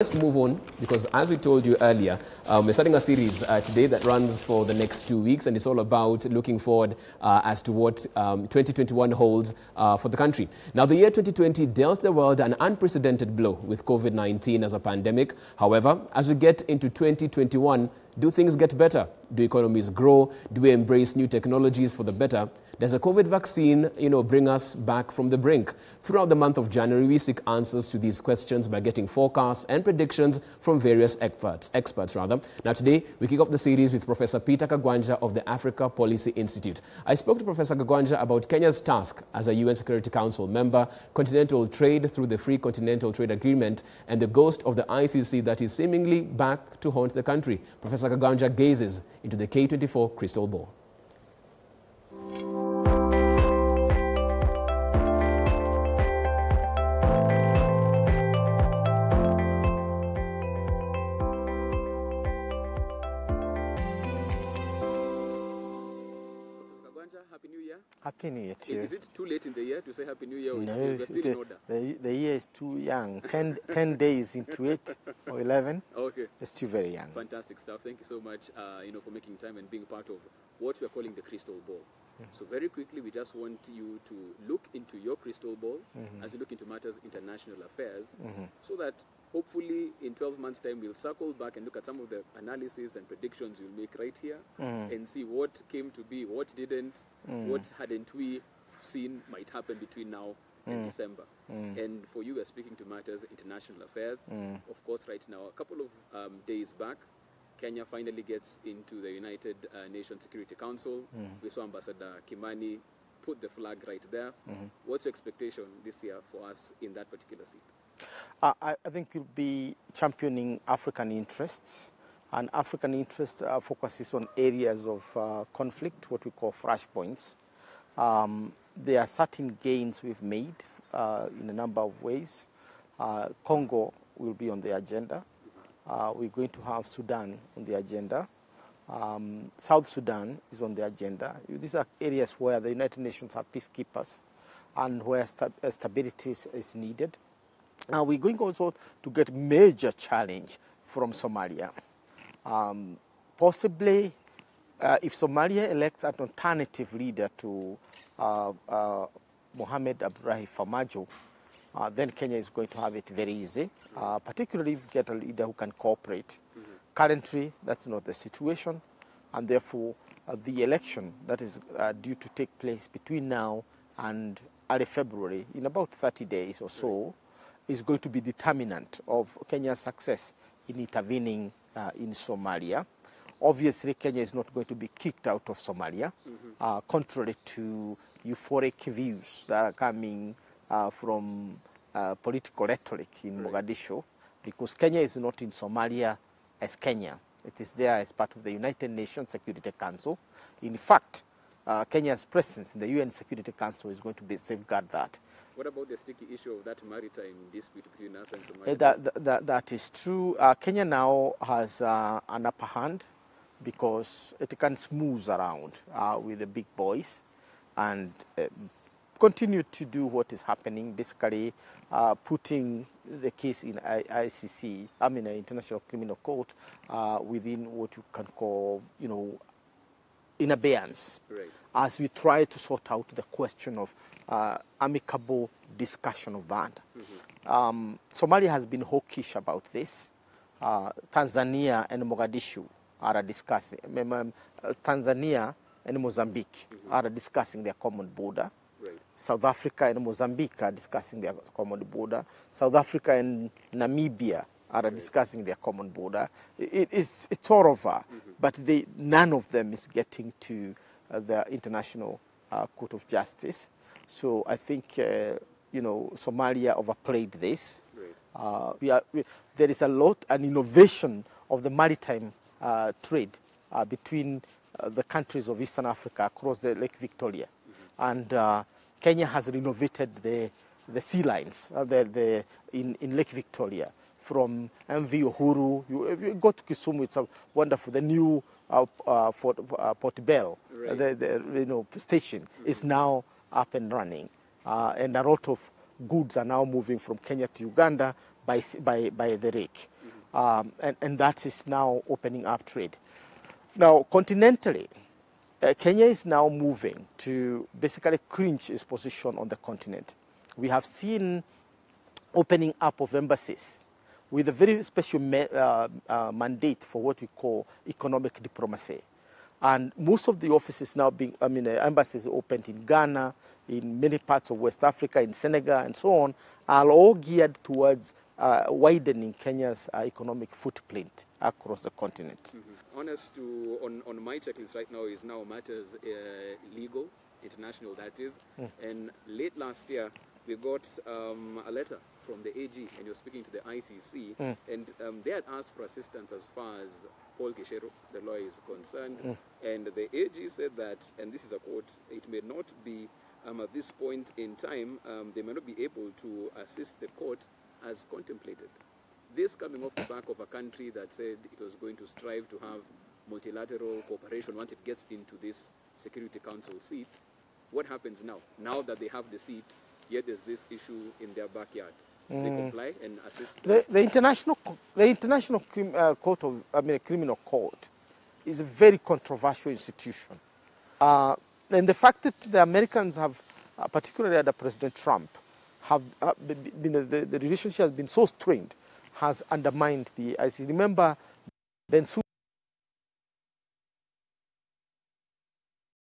Let's move on, because as we told you earlier, we're starting a series today that runs for the next 2 weeks, and it's all about looking forward as to what 2021 holds for the country. Now, the year 2020 dealt the world an unprecedented blow with COVID-19 as a pandemic. However, as we get into 2021, do things get better? Do economies grow? Do we embrace new technologies for the better? Does a COVID vaccine, bring us back from the brink? Throughout the month of January, we seek answers to these questions by getting forecasts and predictions from various experts. Now today, we kick off the series with Professor Peter Kagwanja of the Africa Policy Institute. I spoke to Professor Kagwanja about Kenya's task as a UN Security Council member, continental trade through the Free Continental Trade Agreement, and the ghost of the ICC that is seemingly back to haunt the country. Professor Kagwanja gazes into the K24 crystal ball. Happy New Year. Happy New Year to you. Is it too late in the year to say Happy New Year? Or we're still in order? The year is too young. 10 days into it, or 11. Okay. It's still very young. Fantastic stuff. Thank you so much, for making time and being part of what we're calling the crystal ball. So very quickly, we just want you to look into your crystal ball as you look into matters international affairs, so that hopefully in 12 months' time, we'll circle back and look at some of the analysis and predictions you'll make right here and see what came to be, what didn't, what hadn't we seen might happen between now and December. And for you, we're speaking to matters international affairs. Of course, right now, a couple of days back, Kenya finally gets into the United Nations Security Council. We saw Ambassador Kimani put the flag right there. What's your expectation this year for us in that particular seat? I think you'll be championing African interests. And African interest focuses on areas of conflict, what we call flashpoints. There are certain gains we've made in a number of ways. Congo will be on the agenda. We're going to have Sudan on the agenda. South Sudan is on the agenda. These are areas where the United Nations have peacekeepers and where stability is needed. Now we're going also to get major challenge from Somalia. Possibly, if Somalia elects an alternative leader to Mohamed Abdullahi Farmajo, then Kenya is going to have it very easy, particularly if you get a leader who can cooperate. Currently, that's not the situation, and therefore the election that is due to take place between now and early February, in about 30 days or so, is going to be determinant of Kenya's success in intervening in Somalia. Obviously, Kenya is not going to be kicked out of Somalia, contrary to euphoric views that are coming from political rhetoric in Mogadishu, because Kenya is not in Somalia as Kenya. It is there as part of the United Nations Security Council. In fact, Kenya's presence in the UN Security Council is going to be safeguard that. What about the sticky issue of that maritime dispute between us and Somalia? That is true. Kenya now has an upper hand because it can smooth around with the big boys and continue to do what is happening, basically putting the case in ICC, International Criminal Court, within what you can call, in abeyance, as we try to sort out the question of amicable discussion of that. Somalia has been hawkish about this. Tanzania and Mogadishu are discussing. Tanzania and Mozambique are discussing their common border. South Africa and Mozambique are discussing their common border. South Africa and Namibia are discussing their common border. It's all over, but none of them is getting to the International Court of Justice. So I think, Somalia overplayed this. There is an innovation of the maritime trade between the countries of Eastern Africa across the Lake Victoria. And Kenya has renovated the sea lines in Lake Victoria. From MV Uhuru, if you go to Kisumu, it's wonderful. The new Port Bell, the station, is now up and running. And a lot of goods are now moving from Kenya to Uganda by the rake. And that is now opening up trade. Now, continentally, Kenya is now moving to basically clinch its position on the continent. We have seen opening up of embassies with a very special mandate for what we call economic diplomacy. And most of the offices now embassies opened in Ghana, in many parts of West Africa, in Senegal, and so on, are all geared towards widening Kenya's economic footprint across the continent. On my checklist right now is now matters legal, international that is, and late last year we got a letter from the AG, and you're speaking to the ICC, and they had asked for assistance as far as Paul Kishero, the lawyer, is concerned, and the AG said that, and this is a quote, it may not be at this point in time, they may not be able to assist the court as contemplated. This coming off the back of a country that said it was going to strive to have multilateral cooperation once it gets into this Security Council seat. What happens now? Now that they have the seat, yet there's this issue in their backyard. Do they comply and assist? The International Criminal Court is a very controversial institution. And the fact that the Americans have, particularly under President Trump, have the relationship has been so strained, has undermined the ICC. Remember, Bensouda